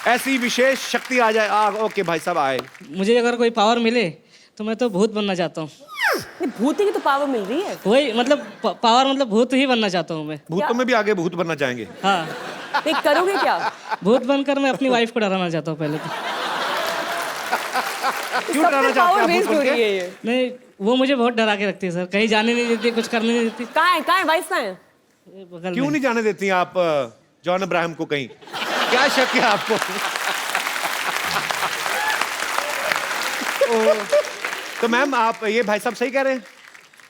ऐसी विशेष शक्ति आ जाए। ओके भाई साहब आए। मुझे अगर कोई पावर मिले तो मैं तो भूत बनना चाहता हूँ। भूत की तो पावर मिल रही है। वही मतलब पावर मतलब भूत ही बनना चाहता हूँ मैं। भूतों में भी आगे भूत बनना चाहेंगे। हाँ, नहीं करोगे क्या? भूत बनकर मैं अपनी वाइफ को डराना चाहता हूँ पहले तो। क्यों डराना चाहते पावर हैं आप वेस्ट भूत हो बन रही के? है ये। नहीं, वो मुझे बहुत डरा के रखती है सर, कहीं जाने नहीं देती, कुछ करने नहीं देती। कहाँ है वाइफ कहाँ है? ये बगल क्यों में। नहीं जाने देती आप जॉन अब्राहम को कहीं? क्या शक है आपको? तो मैम आप ये भाई साहब सही कह रहे हैं?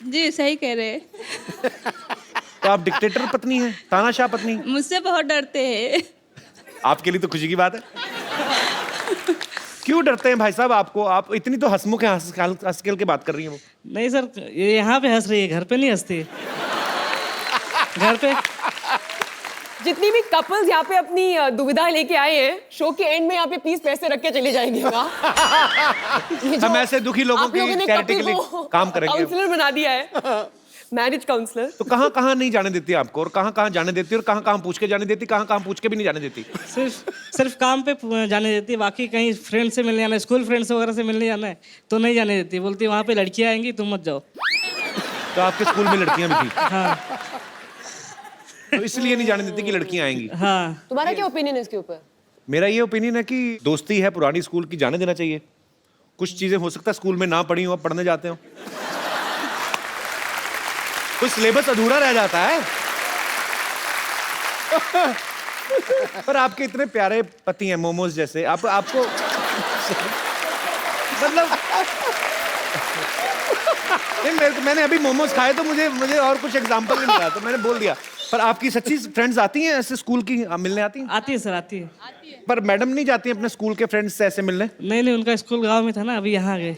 जी सही कह रहे हैं। तो आप डिक्टेटर पत्नी हैं, तानाशाह पत्नी? मुझसे बहुत डरते हैं। आपके लिए तो खुशी की बात है। क्यों डरते हैं भाई साहब आपको? आप इतनी तो हंसमुख हैं, हंस खेल के बात कर रही हैं वो। नहीं सर, ये यहाँ पे हंस रही है, घर पे नहीं हंसती है। घर पे जितनी भी कपल्स यहाँ पे अपनी दुविधा लेके आए हैं, शो के एंड में यहाँ पे प्लीज पैसे रख के चले जाएंगे वहाँ। हम ऐसे दुखी लोगों की चैरिटी के लिए काम करेंगे। काउंसलर बना दिया है, मैरिज काउंसलर। तो कहाँ कहाँ नहीं जाने देती आपको, और कहाँ कहाँ जाने देती, और कहाँ कहाँ पूछ के जाने देती, कहाँ कहाँ पूछ के भी नहीं जाने देती? सिर्फ काम पे जाने देती है, बाकी कहीं फ्रेंड से मिलने जाना है, स्कूल फ्रेंड्स वगैरह से मिलने जाना है तो नहीं जाने देती। बोलती वहाँ पे लड़कियाँ आएंगी, तुम मत जाओ। तो आपके स्कूल में लड़कियां भी थी? हाँ तो इसलिए नहीं जाने देती कि लड़कियां आएंगी? हाँ। तुम्हारा क्या ओपिनियन है इसके ऊपर? मेरा ये ओपिनियन है कि दोस्ती है पुरानी स्कूल की, जाने देना चाहिए। कुछ चीजें हो सकता है स्कूल में ना पढ़ी हो, अब पढ़ने जाते हो, कुछ सिलेबस अधूरा रह जाता है। पर आपके इतने प्यारे पति हैं, मोमोज जैसे। आपको मतलब नहीं, मैंने अभी मोमोज खाए तो मुझे और कुछ एग्जांपल नहीं मिला, तो मैंने बोल दिया। पर आपकी सच्ची फ्रेंड्स आती हैं ऐसे स्कूल की मिलने आती हैं? आती है सर, आती है। पर मैडम नहीं जाती अपने स्कूल के फ्रेंड्स से ऐसे मिलने? नहीं, उनका स्कूल गांव में था ना, अभी यहाँ गए।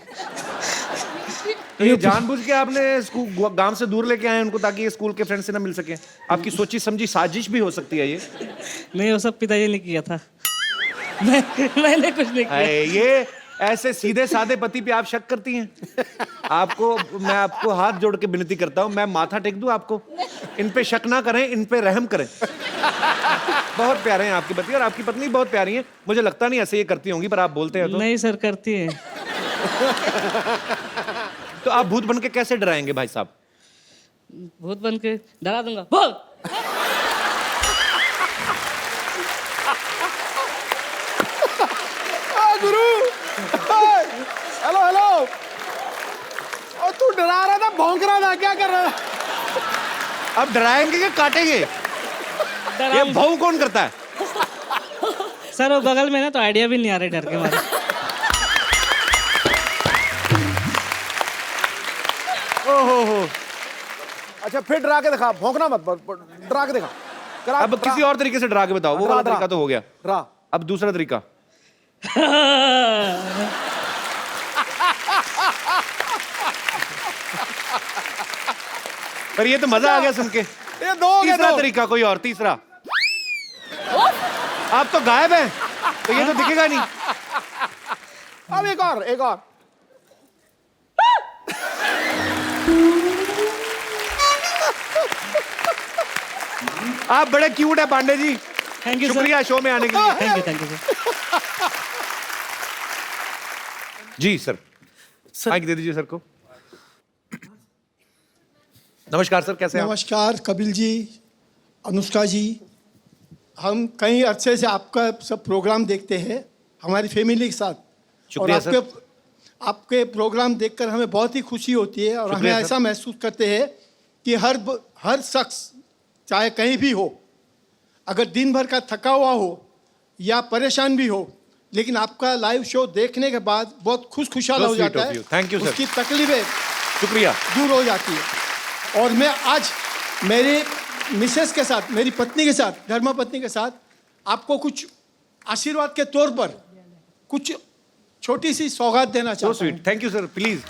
तो ये जानबूझ के आपने स्कूल गांव से दूर लेके आए उनको, ताकि ये स्कूल के फ्रेंड से ना मिल सके? आपकी सोची समझी साजिश भी हो सकती है ये। नहीं, वो सब पिताजी ने किया था। मैंने कुछ नहीं किया। ये ऐसे सीधे साधे पति पे आप शक करती हैं? मैं आपको हाथ जोड़ के विनती करता हूँ, मैं माथा टेक दूं आपको? इन पे शक ना करें, इन पे रहम करें। बहुत प्यारे हैं आपके पति, और आपकी पत्नी बहुत प्यारी है। मुझे लगता नहीं ऐसे ये करती होंगी, पर आप बोलते हैं तो। नहीं सर, करती है। तो आप भूत बन के कैसे डराएंगे भाई साहब? भूत बन के डरा दूंगा। बोल। गुरु, हेलो हेलो। और तू डरा रहा था, भौंक रहा था, क्या कर रहा था? अब डराएंगे कि काटेंगे? ये भाऊ कौन करता है? सर वो बगल में ना, तो आइडिया भी नहीं आ रही डर के मारे। ओहो। अच्छा फिर डरा के दिखा, भौंकना मत, डरा के दिखा। अब किसी और तरीके से डरा के बताओ। वो वाला तरीका तो हो गया, डरा। अब दूसरा तरीका। पर ये तो मजा आ गया सुन के। ये दो हो गए, तीसरा दो। तरीका कोई और, तीसरा। आप तो गायब हैं, तो ये तो दिखेगा नहीं। अब एक और। आप बड़े क्यूट है Pandey ji. Thank you sir. शुक्रिया शो में आने के लिए। Thank you sir. जी सर, माइक दे दीजिए सर को। नमस्कार सर, कैसे हैं आप? नमस्कार कपिल जी, अनुष्का जी। हम कई अरसे से आपका सब प्रोग्राम देखते हैं हमारी फैमिली के साथ, और शुक्रिया सर। आपके प्रोग्राम देखकर हमें बहुत ही खुशी होती है, और हमें शुक्रिया सर। ऐसा महसूस करते हैं कि हर शख्स चाहे कहीं भी हो, अगर दिन भर का थका हुआ हो या परेशान भी हो, लेकिन आपका लाइव शो देखने के बाद बहुत खुशहाल So हो sweet जाता of है। you. Thank you, sir. उसकी तकलीफें शुक्रिया। दूर हो जाती है। और मैं आज मेरे मिसेस के साथ, मेरी पत्नी के साथ, धर्मपत्नी के साथ आपको कुछ आशीर्वाद के तौर पर कुछ छोटी सी सौगात देना सो चाहता हूँ। Sweet, thank you sir. Please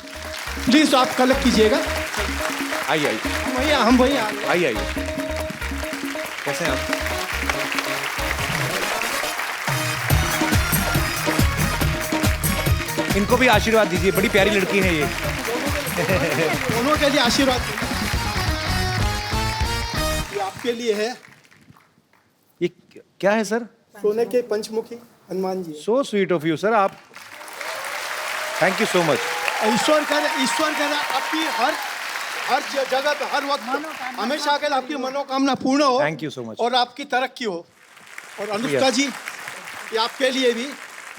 please आप कलेक्ट कीजिएगा। आइए हम भैया आइए। कैसे हैं आप? इनको भी आशीर्वाद दीजिए, बड़ी प्यारी लड़की है ये। दोनों के लिए आशीर्वाद। ये आपके लिए है। ये क्या है सर? सोने के पंचमुखी। Hanuman ji. So sweet of you sir, आप थैंक यू सो मच। ईश्वर करे आपकी हर जगह पे हर वक्त हमेशा अगर आपकी मनोकामना पूर्ण हो। Thank you so much. और आपकी तरक्की हो। और अनुष्का जी, ये आपके लिए भी,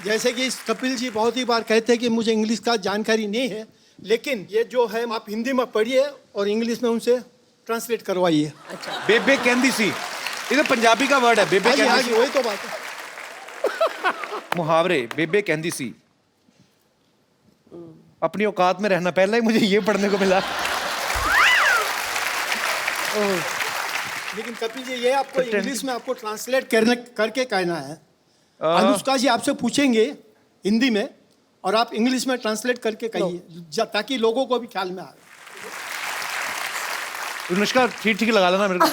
जैसे कि कपिल जी बहुत ही बार कहते हैं कि मुझे इंग्लिश का जानकारी नहीं है, लेकिन ये जो है आप हिंदी में पढ़िए और इंग्लिश में उनसे ट्रांसलेट करवाइए। बेबे कहंदी सी, ये तो पंजाबी का वर्ड है। बेबे हाँ जी, कहंदी वही तो बात है। सी मुहावरे, बेबे कहंदी सी। अपनी औकात में रहना, पहले ही मुझे ये पढ़ने को मिला। लेकिन कपिल जी, ये आपको इंग्लिश में आपको ट्रांसलेट करके कहना है। अनुष्का जी आपसे पूछेंगे हिंदी में और आप इंग्लिश में ट्रांसलेट करके कहिए, ताकि लोगों को भी ख्याल में आए। अनुष्का ठीक लगा लेना मेरे को।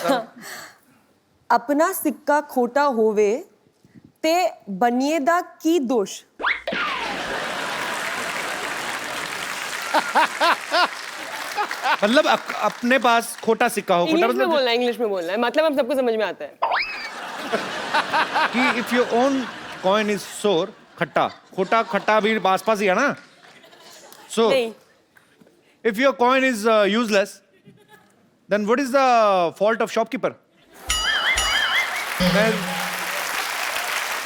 अपना सिक्का खोटा होवे ते बनिएदा की दोष। मतलब अपने पास खोटा सिक्का हो। खोटा इंग्लिश में मतलब बोलना है, इंग्लिश में बोलना है, मतलब हम सबको समझ में आता है कि if your own coin is सोर, खट्टा खोटा खट्टा भी आसपास ही है ना। सो नहीं, if your coin is useless, then what is the fault of shopkeeper?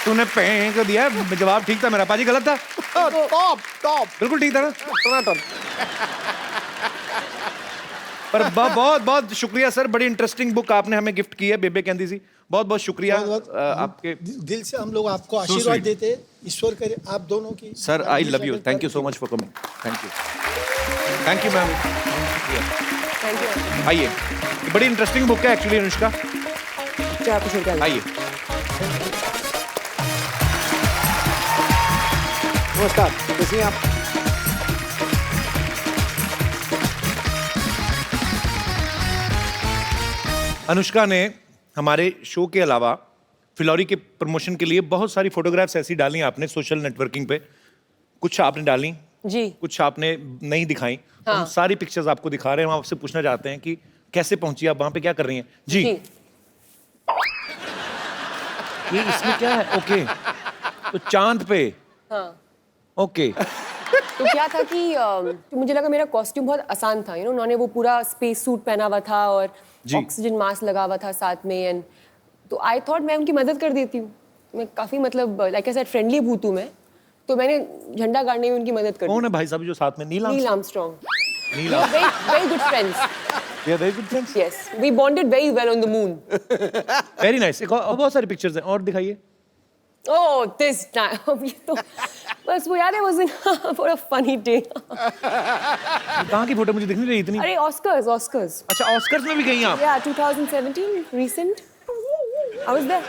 तूने पैं को दिया, जवाब ठीक था मेरा। पाजी गलत था? टॉप बिल्कुल ठीक था ना। टनाटन। पर बहुत बहुत शुक्रिया सर, बड़ी इंटरेस्टिंग बुक आपने हमें गिफ्ट की है, बेबे कहंदी सी। बहुत बहुत शुक्रिया आपके। दिल से हम लोग आपको आशीर्वाद देते हैं। ईश्वर करे आप दोनों की। Sir I love you, thank you so much for coming. Thank you ma'am. Thank you. आइए, ये बड़ी इंटरेस्टिंग बुक है एक्चुअली अनुष्का। क्या आपको शुरू कर आइए। नमस्कार, कैसी हैं आप? अनुष्का ने हमारे शो के अलावा फिलौरी के प्रमोशन के लिए बहुत सारी फोटोग्राफ्स ऐसी डाली आपने सोशल नेटवर्किंग पे। कुछ आपने डाली जी, कुछ आपने नहीं दिखाई। हाँ। हम सारी पिक्चर्स आपको दिखा रहे हैं। हम आपसे पूछना चाहते हैं कि कैसे पहुंची आप वहां पे, क्या कर रही हैं जी? ये इसमें क्या है? ओके, तो चांद पे। हाँ। ओके। तो क्या था कि तो मुझे लगा मेरा कॉस्ट्यूम बहुत आसान था, उन्होंने वो पूरा स्पेस सूट पहना हुआ था और ऑक्सीजन मास्क लगा हुआ था साथ में, एंड तो आई थॉट मैं उनकी मदद कर देती हूँ। मैं काफी मतलब लाइक आई सेड फ्रेंडली भूत हूँ मैं, तो मैंने झंडा गाड़ने में उनकी मदद कर दी। कौन है भाई साहब जो साथ में? Neil Armstrong. Neil very good friends. We are very good friends. Yes, we bonded very well on the moon. Very nice. एक और बहुत सारी पिक्चर्स हैं, और दिखाइए। Oh, this time. ये तो बस वो याद है वो दिन for a funny day. कहाँ की फोटो मुझे दिख नहीं रही इतनी? अरे Oscars. अच्छा, ऑस्कर्स में भी गई आप? Yeah, 2017, recent. I was there.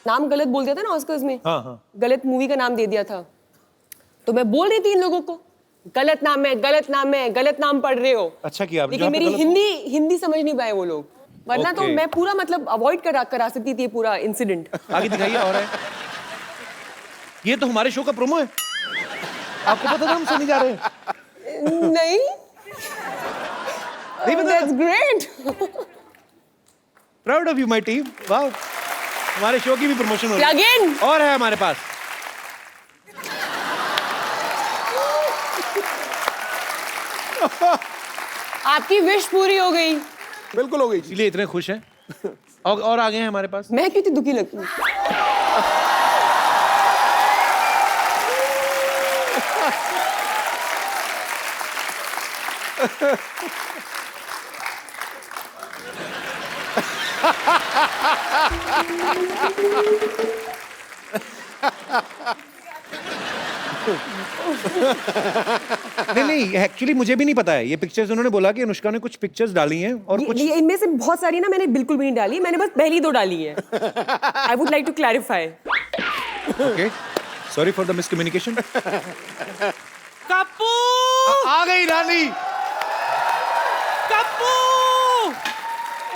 नाम गलत बोल दिया था ना ऑस्कर्स में। हाँ। गलत मूवी का नाम दे दिया था, तो मैं बोल रही थी इन लोगों को गलत नाम पढ़ रहे हो। अच्छा किया आपने। लेकिन मेरी हिंदी समझ नहीं पाए वो लोग, वरना तो मैं पूरा मतलब अवॉइड करा सकती थी पूरा इंसिडेंट। आगे दिखाइए। और है ये तो हमारे शो का प्रोमो है। आपको पता था हम सुनने जा रहे हैं? नहीं, पता? That's great. Proud of you my team. Wow, हमारे शो की भी प्रमोशन हो रही है। Plug in. और है हमारे पास। आपकी विश पूरी हो गई। बिल्कुल हो गई। इसलिए इतने खुश हैं। और आगे हैं हमारे पास। मैं क्यों दुखी लगती हूँ? नहीं, एक्चुअली मुझे भी नहीं पता है ये पिक्चर्स। उन्होंने बोला कि अनुष्का ने कुछ पिक्चर्स डाली हैं और कुछ इनमें से बहुत सारी ना मैंने बिल्कुल भी नहीं डाली, मैंने बस पहली 2 डाली है। I would like to clarify. Okay, sorry for the miscommunication. Kappu, आ गई रानी। कप्पू,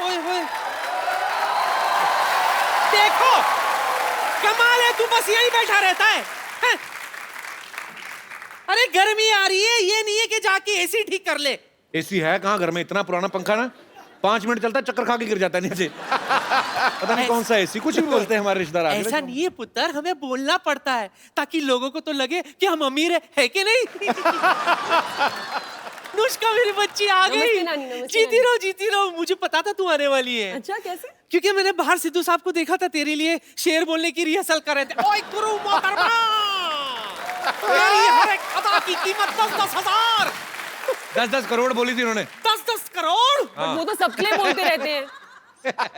ओए ओए, देखो कमाल है, तू बस यहीं बैठा रहता है। हैं? अरे गर्मी आ रही है, ये नहीं है कि जाके एसी ठीक कर ले। एसी है कहाँ घर में? इतना पुराना पंखा ना। 5 मिनट चलता है, चक्कर खा के गिर जाता है नीचे। पता नहीं कौन सा एसी, कुछ भी बोलते हैं हमारे रिश्तेदार आके। ऐसा नहीं है पुत्र, हमें बोलना पड़ता है ताकि लोगों को तो लगे कि हम अमीर है कि नहीं? नुष्का मेरी बच्ची आ गई। नमस्ते नानी, नमस्ते जीती नानी। रहो, जीती रहो। मुझे पता था तू आने वाली है। अच्छा, कैसे? क्योंकि मैंने बाहर सिद्धू साहब को देखा था, तेरे लिए शेर बोलने की रिहर्सल कर रहे थे। ओए गुरु मोहतरमा, मेरी हर एक अदा की कीमत 10-10 हजार। 10-10 करोड़ बोली थी उन्होंने। 10-10 करोड़। But वो तो सबके लिए बोलते रहते हैं।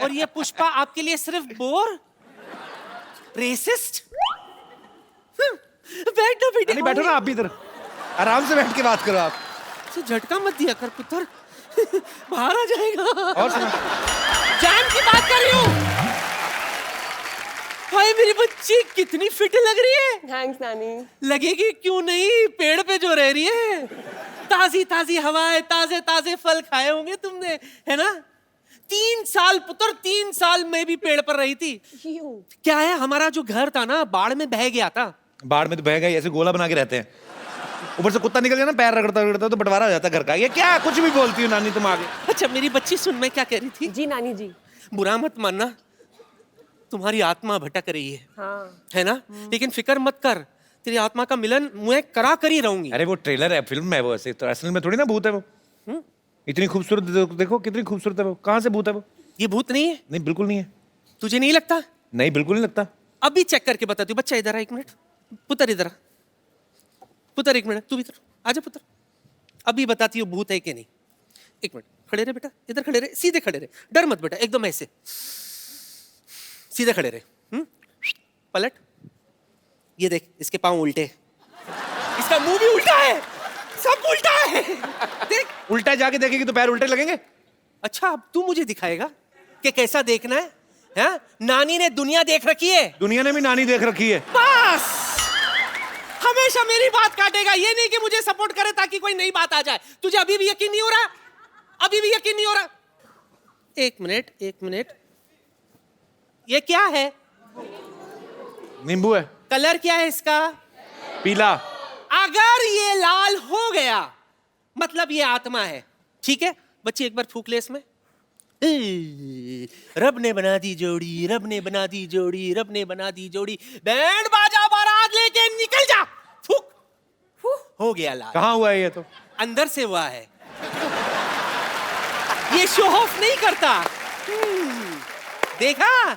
और ये पुष्पा आपके लिए सिर्फ बोर, रेसिस्ट। बैठ ना बेटे। नहीं बैठो ना आप भी इधर, आराम से बैठ के बात करो आप। से झटका मत दिया कर पुत्र, बाहर आ जाएगा। और सुना, जान की बात कर रही हूँ। हाय मेरी बच्ची कितनी फिट लग रही है। थैंक्स नानी। लगेगी क्यों नहीं, पेड़ पे जो रह रही है। ताजी ताजी हवाएं, ताजे ताजे फल खाए होंगे तुमने, है ना? 3 साल पुत्र, 3 साल मैं भी पेड़ पर रही थी। क्या है, हमारा जो घर था ना, बाढ़ में बह गया था। बाढ़ में तो बह गए, ऐसे गोला बना के रहते हैं, ऊपर से कुत्ता निकल जाए ना, पैर रगड़ता रगड़ता तो बंटवारा हो जाता घर का। ये क्या कुछ भी बोलती हो नानी तुम आगे। अच्छा मेरी बच्ची सुन, मैं क्या कह रही थी। जी नानी जी। बुरा मत मानना, तुम्हारी आत्मा भटक रही है, हाँ। है ना? लेकिन फिक्र मत कर, तेरी आत्मा का मिलन मैं करा कर ही रहूंगी। अरे वो ट्रेलर है, फिल्म है वो, ऐसे तो असल में थोड़ी ना भूत है वो। इतनी खूबसूरत देखो कितनी खूबसूरत है वो, कहाँ से भूत है वो? ये भूत नहीं है? नहीं बिल्कुल नहीं है। तुझे नहीं लगता? नहीं बिल्कुल नहीं लगता। अभी चेक करके बताती हूँ। बच्चा इधर आ, 1 मिनट। पुत्र इधर आ, पुत्र 1 मिनट, तू भी इधर आजा पुत्र। अभी बताती हूँ भूत है कि नहीं। 1 मिनट खड़े रहे बेटा, इधर खड़े रहे, सीधे खड़े रहे, डर मत बेटा, एकदम ऐसे सीधे खड़े रहे। पलट, ये देख इसके पांव उल्टे, इसका मुंह भी उल्टा है, सब उल्टा है। देख उल्टा जाके देखेगी तो पैर उल्टे लगेंगे। अच्छा अब तू मुझे दिखाएगा कि कैसा देखना है, हाँ? नानी ने दुनिया देख रखी है, दुनिया ने भी नानी देख रखी है। बस हमेशा मेरी बात काटेगा, ये नहीं कि मुझे सपोर्ट करे ताकि कोई नई बात आ जाए। तुझे अभी भी यकीन नहीं हो रहा? अभी भी यकीन नहीं हो रहा? 1 मिनट, 1 मिनट, ये क्या है? नींबू है। कलर क्या है इसका? पीला। अगर ये लाल हो गया मतलब ये आत्मा है, ठीक है? बच्ची एक बार फूक ले इसमें। रब ने बना दी जोड़ी, रब ने बना दी जोड़ी, रब ने बना दी जोड़ी, बैंड बाजा बारात लेके निकल जा। फूक, हो गया लाल। कहाँ हुआ है ये? तो अंदर से हुआ है, ये शो ऑफ नहीं करता। देखा?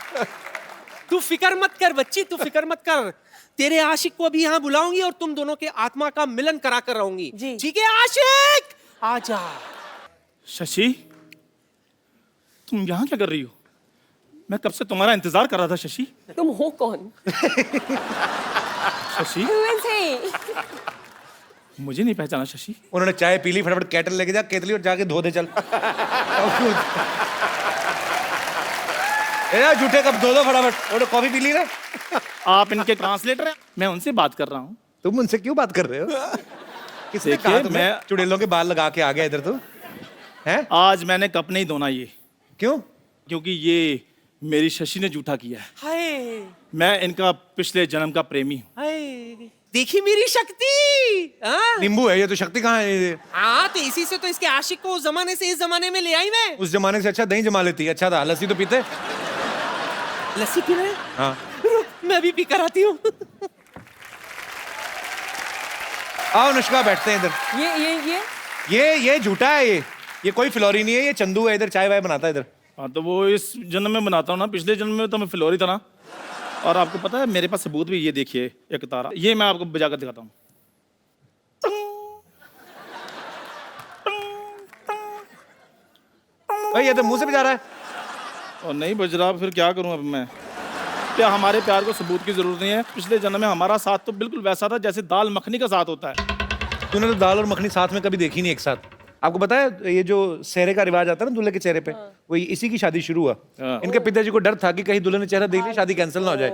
तू फिक्र मत कर बच्ची, तू फिक्र मत कर। तेरे आशिक को भी यहाँ बुलाऊंगी और तुम दोनों के आत्मा का मिलन करा कर रहूंगी। जी। ठीक है आशिक, आजा। शशि, तुम यहाँ क्या कर रही हो? मैं कब से तुम्हारा इंतजार कर रहा था शशि। तुम हो कौन? Shashi, Who is he? मुझे नहीं पहचाना शशि। उन्होंने चाय पी ली, फटाफट केटल लेके जा, केतली और जाके धो दे चल। ए यार झूठे कब, धो फटाफट, और कॉफी पी ली ना। आप इनके ट्रांसलेटर हैं, मैं उनसे बात कर रहा हूँ। तुम उनसे क्यों बात कर रहे हो? किसने देखिए, कहा तुम्हें मैं- चुड़ैलों के बाल लगा के आ गया इधर? तो हैं? आज मैंने कप नहीं धोना ये, क्यों? क्योंकि ये मेरी शशि ने झूठा किया है। हाय मैं इनका पिछले जन्म का प्रेमी हूँ। हाय, देखी मेरी शक्ति। हाँ? नींबू है ये तो, शक्ति कहाँ है ये? हाँ तो इसी से तो इसके आशिक को उस जमाने से इस जमाने में ले आई मैं। उस जमाने से अच्छा दही जमा लेती। अच्छा था, लस्सी तो पीते। लस्सी पी रहे? हाँ रुक, मैं भी पी कर आती हूँ। आओ अनुष्का, बैठते हैं इधर। ये झूठा है ये कोई फिलौरी नहीं है, ये चंदू है, इधर चाय वाय बनाता है इधर। हाँ तो वो इस जन्म में बनाता हूँ ना, पिछले जन्म में तो मैं फिलौरी था ना। और आपको पता है मेरे पास सबूत भी, ये देखिए एक तारा, ये मैं आपको बजा कर दिखाता हूँ। भाई ये तो मुंह से भी जा रहा है। और नहीं बज रहा, फिर क्या करूं अब मैं? क्या हमारे प्यार को सबूत की जरूरत नहीं है? पिछले जन्म में हमारा साथ तो बिल्कुल वैसा था जैसे दाल मखनी का साथ होता है। तूने तो दाल और मखनी साथ में कभी देखी नहीं एक साथ। आपको पता है ये जो सेहरे का रिवाज आता है ना दूल्हे के चेहरे पे, वो इसी की शादी शुरू हुआ। हाँ। इनके पिताजी को डर था कि कहीं दूल्हे ने चेहरा देख लिया शादी कैंसिल ना हो जाए।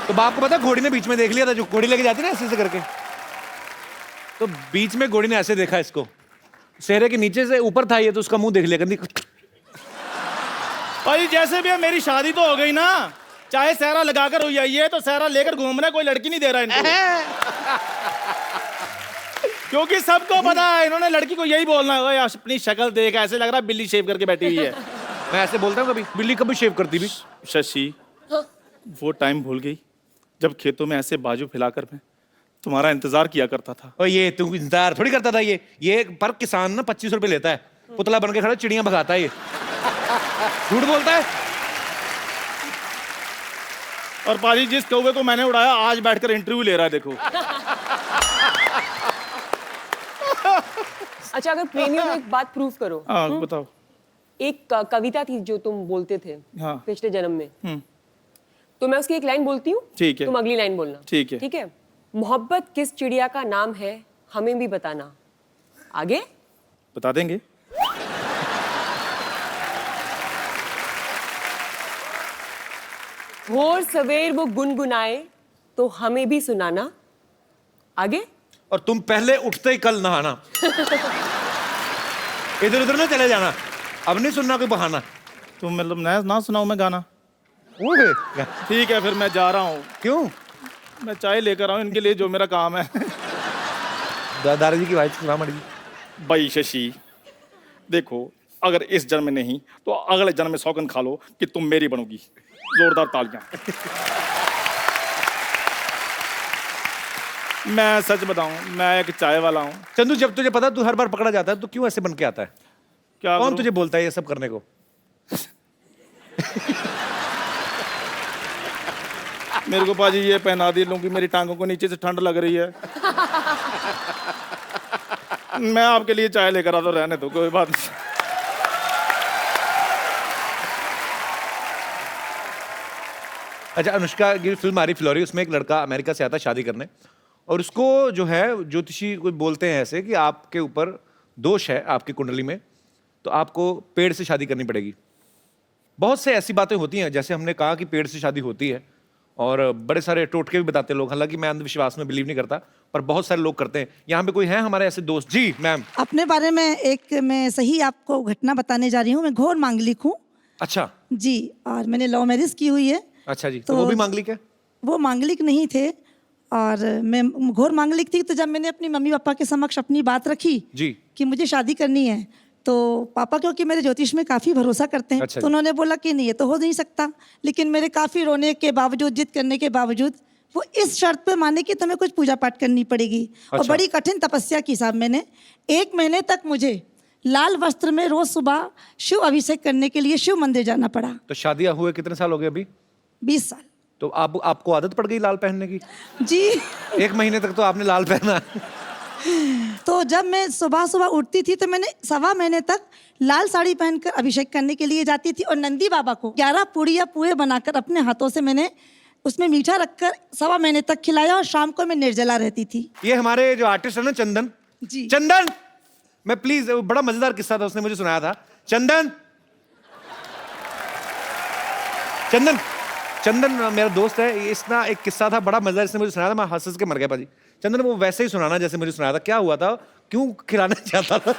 तो बाप को पता है घोड़ी ने बीच में देख लिया था, जो घोड़ी लेके जाती ना ऐसे ऐसे करके, तो बीच में घोड़ी ने ऐसे देखा इसको, सेहरे के नीचे से ऊपर था ये, तो उसका मुंह देख लिया गंदी। भाई जैसे भी है मेरी शादी तो हो गई ना, चाहे सहरा लगाकर हो जाइए, तो सहरा लेकर घूम रहा है, कोई लड़की नहीं दे रहा इनको। क्योंकि सबको पता है इन्होंने लड़की को यही बोलना है, "ओए, अपनी शक्ल देख, ऐसे लग रहा है बिल्ली शेव करके बैठी हुई है।" मैं ऐसे बोलता हूँ कभी? बिल्ली कभी शेव करती भी? शशि, वो टाइम भूल गई जब खेतों में ऐसे बाजू फैलाकर मैं तुम्हारा इंतजार किया करता था। और ये तू इंतजार थोड़ी करता था। ये पर किसान ना 25 रुपए लेता है, पुतला बन के खड़ा चिड़ियां भगाता है। ये झूठ बोलता है। और पाजी जिस कौवे को मैंने उड़ाया आज बैठकर इंटरव्यू ले रहा है, देखो। अच्छा, अगर प्रेमियों में एक बात प्रूव करो। हाँ बताओ। एक कविता थी जो तुम बोलते थे हाँ। पिछले जन्म में। तो मैं उसकी एक लाइन बोलती हूँ, ठीक है। तुम अगली लाइन बोलना। ठीक है। ठीक है। मोहब्बत किस चिड़िया का नाम है, हमें भी बताना। आगे बता देंगे। भोर सवेर वो गुनगुनाए तो हमें भी सुनाना। आगे और तुम पहले उठते ही कल नहाना। इधर उधर ना चले जाना, अब नहीं सुनना कोई बहाना। तुम मतलब ना सुनाऊं मैं गाना? ओए, ठीक है फिर मैं जा रहा हूँ। क्यों? मैं चाय लेकर आऊँ इनके लिए, जो मेरा काम है। दादाजी की वाइफ सलाम जी। भाई शशि देखो, अगर इस जन्म में नहीं तो अगले जन्म में सौगंध खा लो कि तुम मेरी बनोगी। जोरदार तालियां। मैं सच बताऊं, मैं एक चाय वाला हूं। चंदू, जब तुझे पता तू हर बार पकड़ा जाता है तो क्यों ऐसे बन के आता है? क्या कौन करूं? तुझे बोलता है ये सब करने को? मेरे को पाजी ये पहना दी लूं कि मेरी टांगों को नीचे से ठंड लग रही है। मैं आपके लिए चाय लेकर आता, रहने दो, कोई बात नहीं। अच्छा, अनुष्का की फिल्म आ रही फ्लोरी, उसमें एक लड़का अमेरिका से आता है शादी करने, और उसको जो है ज्योतिषी कोई बोलते हैं ऐसे कि आपके ऊपर दोष है आपकी कुंडली में, तो आपको पेड़ से शादी करनी पड़ेगी। बहुत से ऐसी बातें होती हैं, जैसे हमने कहा कि पेड़ से शादी होती है, और बड़े सारे टोटके भी बताते हैं लोग। हालांकि मैं अंधविश्वास में बिलीव नहीं करता, पर बहुत सारे लोग करते हैं। यहाँ पे कोई है हमारे ऐसे दोस्त? जी मैम। अपने बारे में एक मैं सही आपको घटना बताने जा रही हूँ। मैं घोर मांगलिक हूँ अच्छा जी, और मैंने लव मैरिज की हुई है। अच्छा जी, तो वो भी मांगलिक है? वो मांगलिक नहीं थे, और मैं घोर मांगलिक थी। तो जब मैंने अपनी मम्मी पापा के समक्ष अपनी बात रखी जी कि मुझे शादी करनी है, तो पापा क्योंकि मेरे ज्योतिष में काफ़ी भरोसा करते हैं, अच्छा तो उन्होंने बोला कि नहीं, ये तो हो नहीं सकता। लेकिन मेरे काफ़ी रोने के बावजूद, जिद करने के बावजूद, वो इस शर्त पे माने कि तुम्हें कुछ पूजा पाठ करनी पड़ेगी। और अच्छा। बड़ी कठिन तपस्या की साहब मैंने। 1 महीने तक मुझे लाल वस्त्र में रोज सुबह शिव अभिषेक करने के लिए शिव मंदिर जाना पड़ा। तो शादियां हुए कितने साल हो गए अभी? 20 साल। तो आपको आदत पड़ गई लाल पहनने की? जी। 1 महीने तक तो आपने लाल पहना। तो जब मैं सुबह सुबह उठती थी तो मैंने 1.25 महीने तक लाल साड़ी पहनकर अभिषेक करने के लिए जाती थी, और नंदी बाबा को 11 पूड़ियाँ पुए बनाकर अपने हाथों से मैंने उसमें मीठा रखकर 1.25 महीने तक खिलाया, और शाम को मैं निर्जला रहती थी। ये हमारे जो आर्टिस्ट है ना, चंदन जी। चंदन, मैं प्लीज, बड़ा मजेदार किस्सा था, उसने मुझे सुनाया था। चंदन चंदन चंदन मेरा दोस्त है, इसका एक किस्सा था बड़ा मजेदार, इसने मुझे सुनाया था, मैं हंस हंस के मर गया पाजी। चंदन वो वैसे ही सुनाना जैसे मुझे सुनाया था। क्या हुआ था, क्यों खिलाना चाहता था?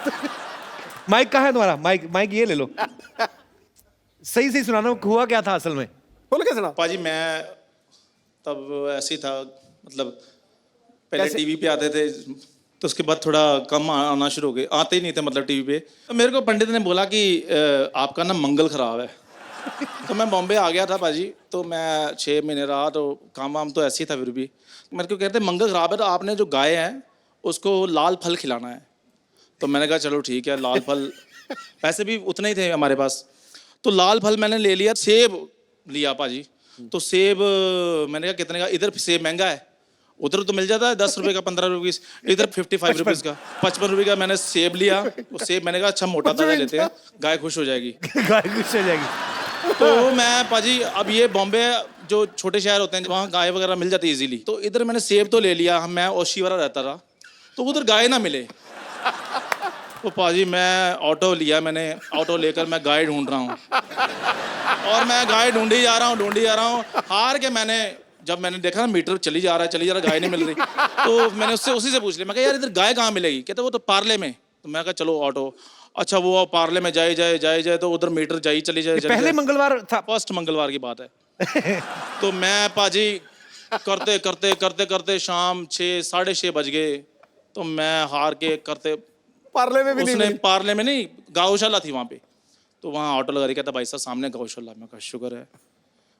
माइक कहाँ है तुम्हारा? माइक ये ले लो। सही सही सुनाना, हुआ क्या था असल में? बोल के सुना। पाजी मैं तब ऐसे ही था, मतलब पहले कैसे? टीवी पे आते थे, तो उसके बाद थोड़ा कम आना शुरू हो गए, आते ही नहीं थे मतलब टीवी पे। तो मेरे को पंडित ने बोला कि आपका ना मंगल खराब है। तो मैं बॉम्बे आ गया था पाजी, तो मैं 6 महीने रहा, तो काम वाम तो ऐसे ही था। फिर भी मेरे को कहते मंगल खराब है, तो आपने जो गाय है उसको लाल फल खिलाना है। तो मैंने कहा चलो ठीक है, लाल फल, पैसे भी उतने ही थे हमारे पास, तो लाल फल मैंने ले लिया। सेब लिया पाजी, तो सेब मैंने कहा कितने का, इधर सेब महंगा है, उधर तो मिल जाता है 10 रुपए का, 15 रुपए, इधर 55 रुपीज़ का, 55 रुपए का मैंने सेब लिया। वो सेब मैंने कहा अच्छा मोटा ताजा लेते हैं, गाय खुश हो जाएगी। गाय खुश हो जाएगी। तो मैं पाजी, अब ये बॉम्बे जो छोटे शहर होते हैं वहाँ गाय वगैरह मिल जाती है इजीली, तो इधर मैंने सेब तो ले लिया, मैं ओशीवारा रहता था, तो उधर गाय ना मिले। तो पाजी मैं ऑटो लिया, मैंने ऑटो लेकर मैं गाय ढूंढ रहा हूँ, और मैं गाय ढूंढी जा रहा हूँ, हार के जब मैंने देखा ना मीटर चली जा रहा है, गाय नहीं मिल रही, तो मैंने उसी से पूछ लिया, मैं कहा यार इधर गाय कहाँ मिलेगी? कहते वो तो पार्ले में। तो मैं कहा चलो ऑटो, अच्छा वो पार्ले में जाए तो उधर मीटर चली जाए। पहले मंगलवार था? फर्स्ट मंगलवार की बात है। तो मैं पाजी करते शाम 6 साढ़े 6 बज गए, तो मैं हार के करते पार्ले में भी नहीं उसने मिली। पार्ले में नहीं, गौशाला थी वहाँ पे, तो वहाँ ऑटो लगा रही, कहता भाई साहब सामने गौशाला। मैं कहा शुक्र है,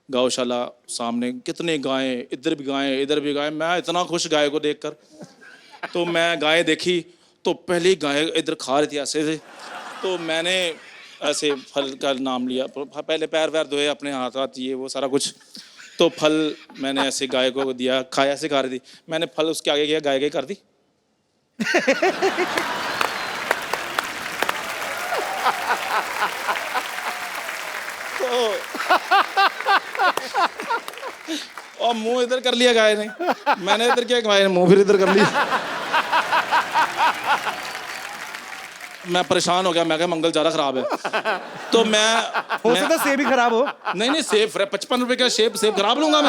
गौशाला सामने, कितने गायें, इधर भी गायें इधर भी गायें। मैं इतना खुश गाय को देखकर, तो मैं गाय देखी तो पहली गाय इधर खा रही थी ऐसे से, तो मैंने ऐसे फल का नाम लिया, पहले पैर वैर धोए अपने हाथ हाथ ये वो सारा कुछ, तो फल मैंने ऐसे गाय को दिया, खाया, ऐसे खा रही थी, मैंने फल उसके आगे किया, गाय कर दी। और मुंह इधर कर लिया गाय ने, मैंने इधर किया, गाय ने मुंह फिर इधर कर लिया। मैं परेशान हो गया, मैं कहा मंगल ज्यादा खराब है, तो हो सकता है सेब ही खराब हो। नहीं सेब 55 रुपए का सेब खराब लूंगा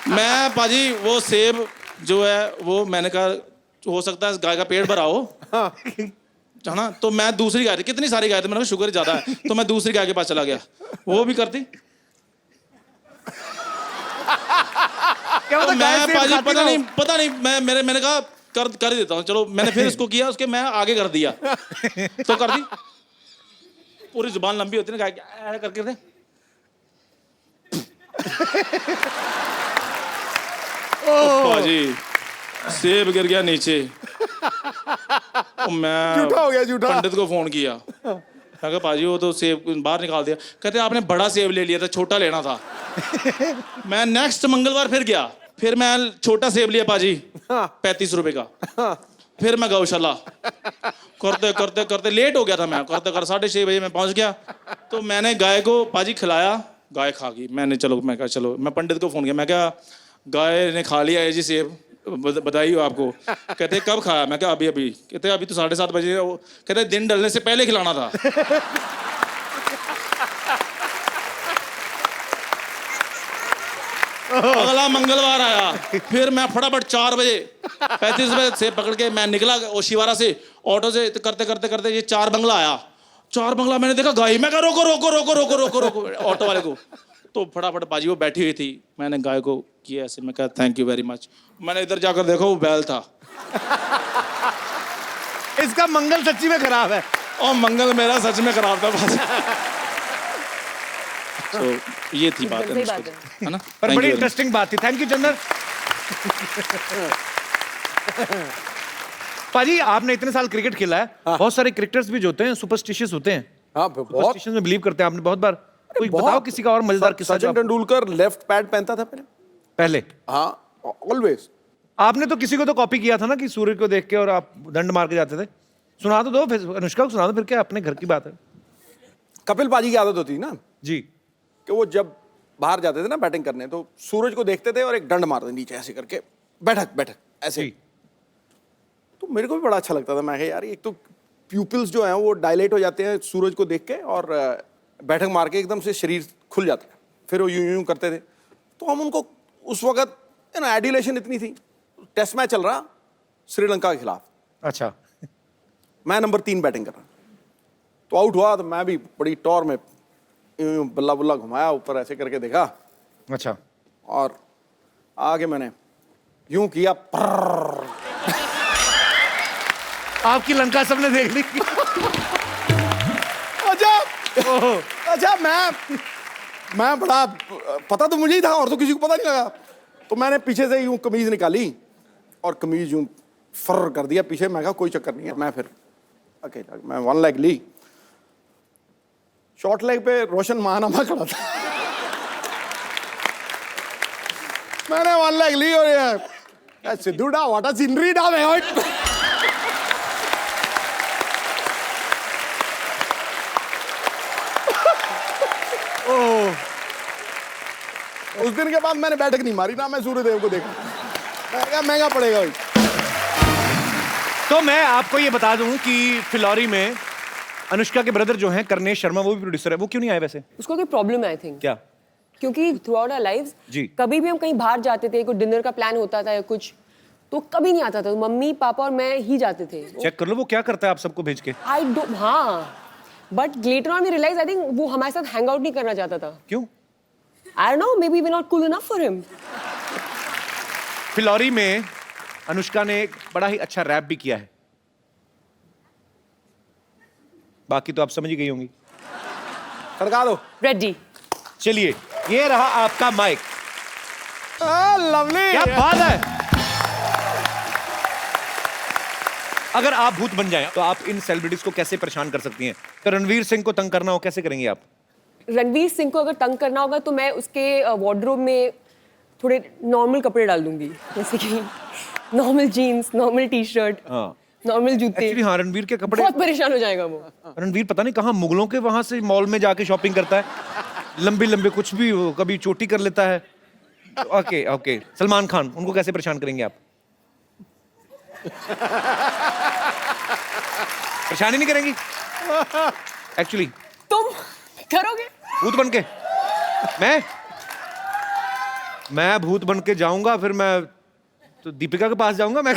मैं पाजी वो सेब जो है वो मैंने कहा हो सकता है गाय का पेट भरा हो, है ना, तो मैं दूसरी गाय थी, कितनी सारी गाय थी, मैंने कहा शुगर ज्यादा है, तो मैं दूसरी गाय के पास चला गया, वो भी करती। क्या तो होता गाय मैं सेब पाजी खाती ना हो? पता नहीं मैंने कहा कर ही देता हूँ, चलो मैंने फिर उसको किया, उसके मैं आगे कर दिया, तो कर दी, पूरी जुबान लंबी होती है ना गाय की, करके दे। पाजी सेब गिर गया नीचे, मैं झूठा हो गया, झूठा। पंडित को फोन किया, मैं कहा पाजी वो तो सेब बाहर निकाल दिया, कहते आपने बड़ा सेब ले लिया था, छोटा लेना था। मैं नेक्स्ट मंगलवार फिर गया, फिर मैं छोटा सेब लिया पाजी 35 रुपए का, फिर मैं गौशाला करते करते करते लेट हो गया था, मैं करते कर 6:30 बजे मैं पहुंच गया, तो मैंने गाय को पाजी खिलाया, गाय खा गई, मैंने मैं कहा चलो, मैं पंडित को फोन किया, मैं क्या गाय ने खा लिया है जी सेब, बधाई हो आपको। कहते कब खाया, मैं क्या अभी अभी, कहते अभी तो 7:30 बजे, कहते दिन ढलने से पहले खिलाना था। अगला मंगलवार आया, फिर मैं फटाफट 4 बजे 35 रुपए से पकड़ के मैं निकला ओशिवारा से, ऑटो से करते करते करते ये 4 बंगला आया, 4 बंगला मैंने देखा गाय, मैं कहा रोको रोको रोको रोको रोको रोको ऑटो वाले को, तो फटाफट बाजी वो बैठी हुई थी, मैंने गाय को किया ऐसे, मैं कहा थैंक यू वेरी मच, मैंने इधर जाकर देखा वो बैल था। इसका मंगल सच्ची में खराब है। और मंगल मेरा सच में खराब था बाजी। तो ये थी बात सही बात है ना, पर Thank बड़ी you very much. इंटरेस्टिंग बात थी, थैंक यू चंदन। पाजी आपने इतने साल क्रिकेट खेला है, बहुत सारे क्रिकेटर्स भी जो होते हैं सुपरस्टिशियस होते हैं, हाँ बहुत। सुपरस्टिशन में बिलीव करते हैं, आपने बहुत बार, कोई बताओ किसी का और मजेदार किस्सा जो सचिन तेंदुलकर लेफ्ट पैड पहनता था पहले। हाँ ऑलवेज। आपने तो किसी को तो कॉपी किया था ना कि सूर्य को देख के और आप दंड मार के जाते थे, सुना तो दो, फिर अनुष्का को सुना दो, फिर क्या अपने घर की बात है। कपिल पाजी की आदत होती ना जी, कि वो जब बाहर जाते थे ना बैटिंग करने, तो सूरज को देखते थे और एक डंड मारते नीचे ऐसे करके, बैठक बैठक ऐसे। तो मेरे को भी बड़ा अच्छा लगता था, मैं यार एक तो प्यूपिल्स जो हैं वो डायलेट हो जाते हैं सूरज को देख के, और बैठक मार के एकदम से शरीर खुल जाता है, फिर वो यूं यूं करते थे। तो हम उनको उस वक्त एडिलेशन इतनी थी, टेस्ट मैच चल रहा श्रीलंका के खिलाफ, अच्छा, मैं नंबर 3 बैटिंग कर रहा, तो आउट हुआ, तो मैं भी बड़ी टॉर में यूं बल्ला बुल्ला घुमाया, ऊपर ऐसे करके देखा, अच्छा, और आगे मैंने यूं किया, आपकी लंका सबने देख ली। अच्छा मैं बड़ा, पता तो मुझे ही था और तो किसी को पता नहीं लगा, तो मैंने पीछे से यूं कमीज निकाली और कमीज यूं फर कर दिया पीछे, मैं कहा कोई चक्कर नहीं है, मैं फिर अकेला, मैं 1 लेग ली, शॉर्ट लेग पे रोशन महानामा खड़ा था, मैंने 1 लेग ली और ये सिद्धू डा वाटा सीनरी डा मैं उस दिन के बाद मैंने बैठक नहीं मारी ना, मैं सूर्यदेव को देखा, मैं क्या महंगा पड़ेगा भाई। तो मैं आपको ये बता दूं कि फिलौरी में अनुष्का के ब्रदर जो हैं करनेश शर्मा, वो भी प्रोड्यूसर है, वो क्यों नहीं आए वैसे? उसको कोई प्रॉब्लम है आई थिंक, क्या? क्योंकि थ्रू आउट आवर लाइव्स जी। कभी भी हम कहीं बाहर जाते थे, कोई डिनर का प्लान होता था या कुछ, तो कभी नहीं आता था, मम्मी पापा और मैं ही जाते थे। चेक कर लो वो क्या करता है आप सबको भेज के। आई डोंट, हाँ, but later on we realise I think वो हमारे साथ हैंग आउट नहीं करना चाहता था। क्यों? I don't know, maybe we not cool enough for him. Phillauri में अनुष्का ने एक बड़ा ही अच्छा रैप भी किया है, बाकी तो आप समझ ही गई होंगी। खड़का दो। रेडी। चलिए, ये रहा आपका माइक। लवली। क्या बात है। अगर आप भूत बन जाएं तो आप इन सेलिब्रिटीज को कैसे परेशान कर सकती हैं? तो रणवीर सिंह को तंग करना हो, कैसे करेंगी आप? रणवीर सिंह को अगर तंग करना होगा तो मैं उसके वार्डरोब में थोड़े नॉर्मल कपड़े डाल दूंगी, जैसे कि normal jeans, normal T shirt, हाँ। नॉर्मल जूते। एक्चुअली हाँ, रणवीर के कपड़े, बहुत परेशान हो जाएगा वो। रणवीर पता नहीं कहाँ मुगलों के वहां से मॉल में जाके शॉपिंग करता है, लंबे लंबे कुछ भी, कभी चोटी कर लेता है। ओके ओके, सलमान खान, उनको कैसे परेशान करेंगे आप? परेशानी नहीं करेंगी एक्चुअली? तुम करोगे भूत बन के? मैं भूत बन के जाऊंगा, फिर मैं तो दीपिका के पास जाऊंगा मैं।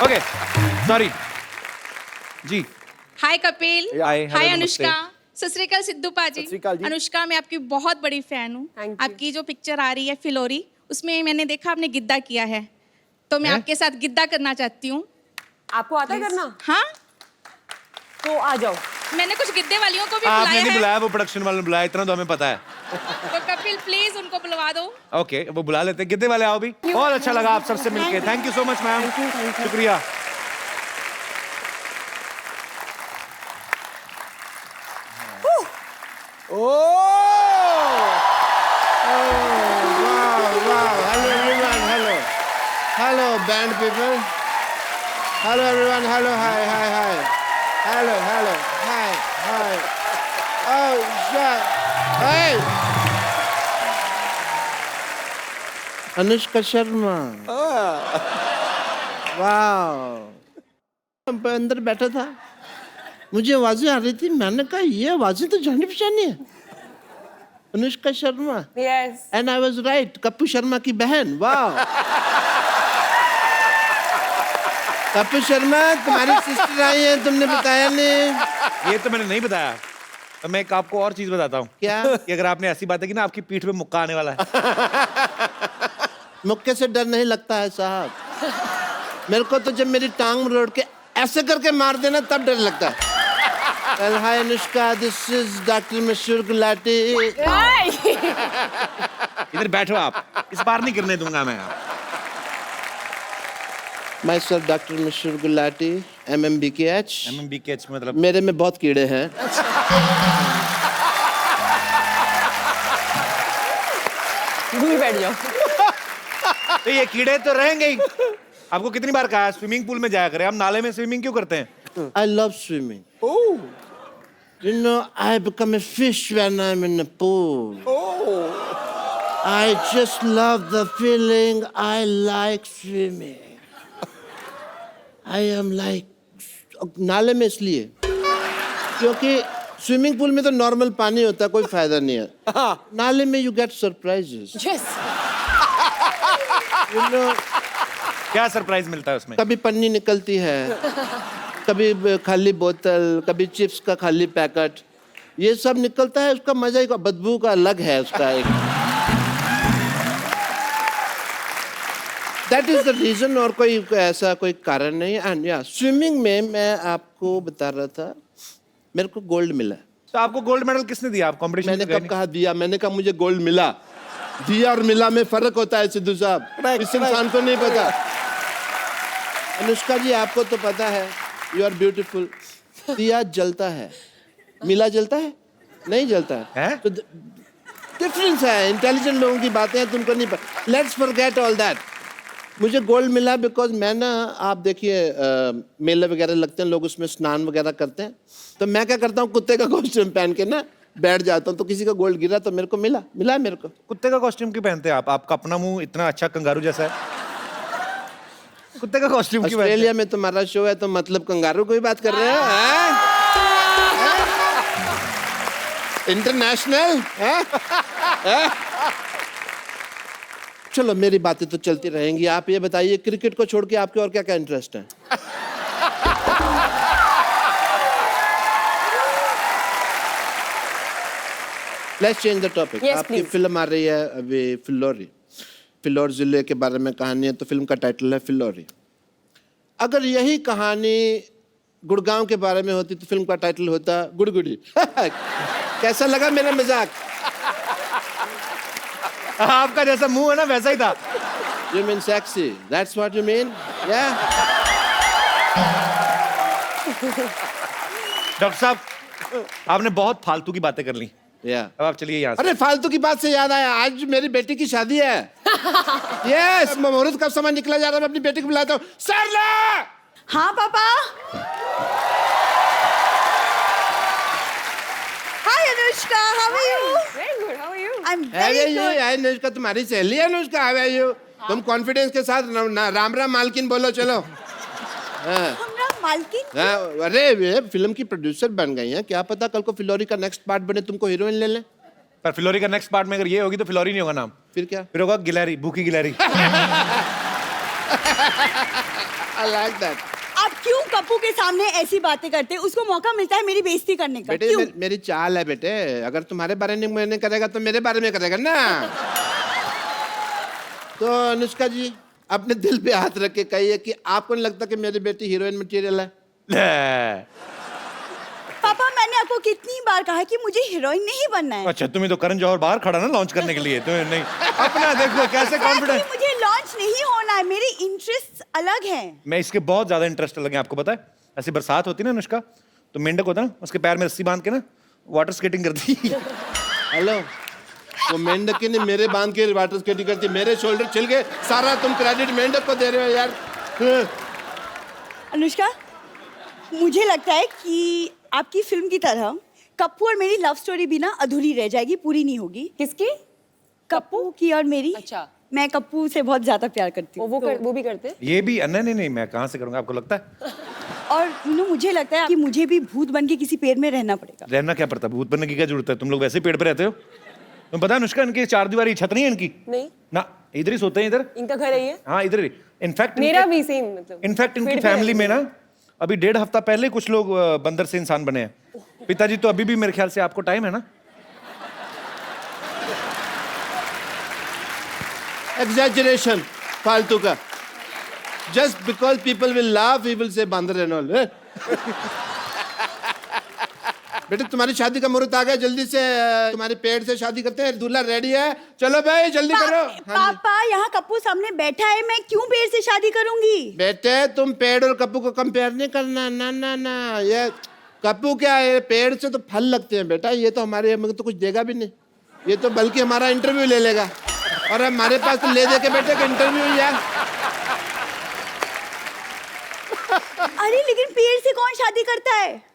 ओके सॉरी जी। हाय कपिल। हाय, हेलो, हाय नमस्ते। अनुष्का। सत श्री अकाल सिद्धू पाजी। सत श्री अकाल जी। अनुष्का, मैं आपकी बहुत बड़ी फैन हूँ। Thank you. आपकी जो पिक्चर आ रही है फिलोरी, उसमें मैंने देखा आपने गिद्दा किया है, तो मैं हैं? आपके साथ गिद्दा करना चाहती हूँ। आपको आता है करना? हाँ, तो आ जाओ। मैंने कुछ गिद्दे वालियों को भी आपने बुलाया नहीं है, बुलाया, वो प्रोडक्शन वाले ने बुलाया, इतना तो हमें पता है। तो कपिल प्लीज उनको बुलवा दो। ओके, वो बुला लेते हैं। गिद्दे वाले आओ भी। बहुत अच्छा लगा आप सबसे मिलके। Thank you so much ma'am, शुक्रिया। Hello everyone, hello. Hello band people. Hello everyone, hello, hi. Hello, hi. Oh, shit. Hey! Anushka Sharma. Wow. मैं अंदर बैठा था, मुझे आवाजें आ रही थी, मैंने कहा ये आवाजें तो जानी पहचानी है, Anushka Sharma. Yes. And I was right, Kappu Sharma की बहन। वाह। कप्पू शर्मा तुम्हारी सिस्टर आई है, तुमने बताया नहीं। ये तो मैंने नहीं बताया। तो मैं एक आपको और चीज बताता हूँ। क्या? कि अगर आपने ऐसी बातें की ना, आपकी पीठ पे मुक्का आने वाला है। मुक्के से डर नहीं लगता है साहब, मेरे को तो जब मेरी टांग मरोड़ के ऐसे करके मार देना तब डर लगता है। Well, hi Anushka, this is Dr. Mashur Gulati. इधर बैठो आप, इस बार नहीं गिरने दूंगा मैं। Myself Dr. Mashur Gulati, MMBKH. MMBKH मतलब? मेरे में बहुत कीड़े हैं। दूर बैठ जाओ। तो ये कीड़े तो रहेंगे ही। आपको कितनी बार कहा स्विमिंग पूल में जाया करें, हम नाले में स्विमिंग क्यों करते हैं? I love swimming. Oh. You know, I become a fish when I'm in the pool. Oh. I just love the feeling. I like swimming. I am like नाले में इसलिए क्योंकि स्विमिंग पूल में तो नॉर्मल पानी होता है, कोई फायदा नहीं है। नाले में you get surprises. Yes. You know, क्या सरप्राइज मिलता है उसमें? कभी पन्नी निकलती है, कभी खाली बोतल, कभी चिप्स का खाली पैकेट, ये सब निकलता है। उसका मजा ही, बदबू का अलग है उसका एक। दैट इज द रीजन, और कोई ऐसा कोई कारण नहीं। एंड या स्विमिंग में मैं आपको बता रहा था, मेरे को गोल्ड मिला। तो आपको गोल्ड मेडल किसने दिया? आप कॉम्पिटिशन मैंने कब कहा दिया? मैंने कहा मुझे गोल्ड मिला। दिया और मिला में फर्क होता है सिद्धू साहब, इस इंसान को नहीं पता। अनुष्का जी आपको तो पता है, यू आर ब्यूटीफुल। दिया जलता है, मिला जलता है? नहीं जलता है। तो डिफरेंस है, इंटेलिजेंट लोगों की बातें हैं, तुमको नहीं पता। Let's forget all that. मुझे गोल्ड मिला बिकॉज मैं ना, आप देखिए मेले वगैरह लगते हैं, लोग उसमें स्नान वगैरह करते हैं, तो मैं क्या करता हूँ, कुत्ते का कॉस्ट्यूम पहन के ना बैठ जाता हूँ, तो किसी का गोल्ड गिरा तो मेरे को मिला मेरे को। कुत्ते का कॉस्ट्यूम क्यों पहनते हैं आप? आपका अपना मुंह इतना अच्छा कंगारू जैसा है, कुत्ते का कॉस्ट्यूम क्यों? ऑस्ट्रेलिया में तुम्हारा शो है तो मतलब कंगारू की बात कर रहे हो? इंटरनेशनल। चलो मेरी बातें तो चलती रहेंगी, आप ये बताइए क्रिकेट को छोड़ के आपके और क्या क्या इंटरेस्ट है? Let's change the topic. Yes, आपकी please. फिल्म आ रही है अभी, फिलोरी। फिलौर जिले के बारे में कहानी है, तो फिल्म का टाइटल है फिलौरी। अगर यही कहानी गुड़गांव के बारे में होती तो फिल्म का टाइटल होता गुड़गुड़ी। कैसा लगा मेरा मजाक? आपका जैसा मुंह है ना वैसा ही था। You mean sexy? That's what you mean? Yeah. Doctor साहब, आपने बहुत फालतू की बातें कर ली। Yeah. अब आप चलिए यहाँ से। अरे फालतू की बात से याद आया, आज मेरी बेटी की शादी है। यस, मुहूर्त का समय निकला जा रहा है, मैं अपनी बेटी को बुलाता हूँ। सरला! हाँ पापा। Hi Anushka, how are you? Very good. How are you? I am How very are you? Good. Anushka तुम्हारी सहेली है अनुष्का। How are you? तुम कॉन्फिडेंस के साथ राम राम मालकिन बोलो, चलो। हाँ। हमरा मालकिन। हाँ, अरे ये फिल्म की प्रोड्यूसर बन गई हैं, क्या पता कल को फिलौरी का नेक्स्ट पार्ट बने, तुमको हीरोइन ले लें। पर फिलौरी का नेक्स्ट पार्ट में अगर ये होगी तो फिलौरी नहीं होगा नाम, फिर क्या? फिर होगा गिलहरी, भूखी गिलहरी। I like that. आप क्यों कप्पू के सामने ऐसी बातें करते हैं? उसको मौका मिलता है मेरी बेइज्जती करने का। बेटे क्यों? मेरी चाल है बेटे, अगर तुम्हारे बारे में मैंने करेगा तो मेरे बारे में करेगा ना। तो अनुष्का जी अपने दिल पे हाथ रख के कहिए कि आपको नहीं लगता कि मेरी बेटी हीरोइन मटेरियल है? ले। पापा मैंने आपको कितनी बार कहा है कि मुझे हीरोइन नहीं बनना है। अच्छा, तुम्हें तो करण जौहर बाहर खड़ा ना लॉन्च करने के लिए, तुम्हें नहीं। अपना देखो कैसे कॉन्फिडेंस। मुझे लॉन्च नहीं होना है, मेरी इंटरेस्ट अलग है। मैं इसके बहुत ज्यादा इंटरेस्ट लगे, आपको पता है। ऐसी बरसात होती ना अनुष्का, तो मेंढक होता ना, उसके पैर में रस्सी बांध के ना वाटर स्केटिंग करती। हेलो, वो मेंढक ने मेरे बांध के वाटर स्केटिंग करती, मेरे शोल्डर छिल गए, सारा तुम क्रेडिट मेंढक को दे रहे हो यार। अनुष्का, मुझे लगता है कि आपकी फिल्म की तरह कप्पू और मेरी लव स्टोरी भी ना अधूरी रह जाएगी, पूरी नहीं होगी। किसकी? कप्पू की और मेरी। अच्छा। मैं कप्पू से बहुत ज्यादा प्यार करती हूँ। वो भी करते हैं? ये भी नहीं नहीं, मैं कहाँ से करूँगा, आपको लगता है? और मुझे लगता है कि मुझे भी भूत बन के किसी पेड़ में रहना पड़ेगा। रहना क्या पड़ता है, भूत बनने की क्या जरूरत है? तुम लोग वैसे ही पेड़ पे रहते हो। तुम्हें पता है अनुष्का, इनकी 4 दीवारी छत नहीं है इनकी नहीं ना, इधर ही सोते हैं इधर। इनका घर है ये? हाँ इधर ही। इनफैक्ट मेरा भी सेम, मतलब इनफैक्ट इनकी पेड़ पे फैमिली रहते में ना अभी 1.5 हफ्ता पहले कुछ लोग बंदर से इंसान बने हैं। पिताजी तो अभी भी मेरे ख्याल से, आपको टाइम है ना? एग्जैजरेशन फालतू का। Just because people will laugh we will say बंदर एंड ऑल। बेटे तुम्हारी शादी का मुहूर्त आ गया, जल्दी से तुम्हारे पेड़ से शादी करते हैं, दूल्हा रेडी है, चलो भाई जल्दी करो। हाँ जी। पापा यहाँ कप्पू सामने बैठा है, मैं क्यों पेड़ से शादी करूंगी? बेटे तुम पेड़ और कप्पू को कंपेयर नहीं करना, ना ना ना। ये कप्पू क्या है, पेड़ से तो फल लगते हैं बेटा, ये तो हमारे हमें तो कुछ देगा भी नहीं, ये तो बल्कि हमारा इंटरव्यू ले लेगा, और हमारे पास तो ले दे के बेटे का इंटरव्यू ही है। अरे लेकिन पेड़ से कौन शादी करता है?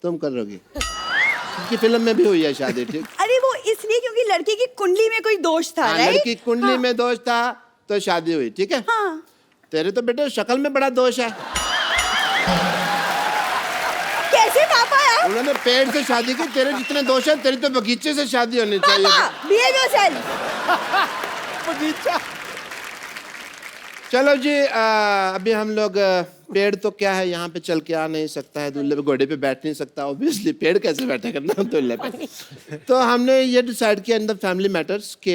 तुम करोगी, उनकी फिल्म में भी हुई है शादी, ठीक? अरे वो इसलिए क्योंकि लड़की की कुंडली में कोई दोष था, हाँ, राइट? लड़की कुंडली में दोष था तो शादी हुई, ठीक है? हाँ। तेरे तो बेटे शक्ल में बड़ा दोष है। कैसे पापा यार? उन्होंने पेड़ से शादी की, तेरे जितने दोष है, तेरी तो बगीचे से शादी होनी चाहिए। पापा, behave yourself। बगीचा। चलो जी, अभी हम लोग पेड़ तो क्या है, यहाँ पे चल के आ नहीं सकता है, दूल्हे पे घोड़े पे बैठ नहीं सकता, ऑब्वियसली पेड़ कैसे बैठा करना दूल्हे पे। तो हमने ये डिसाइड किया इन द फैमिली मैटर्स कि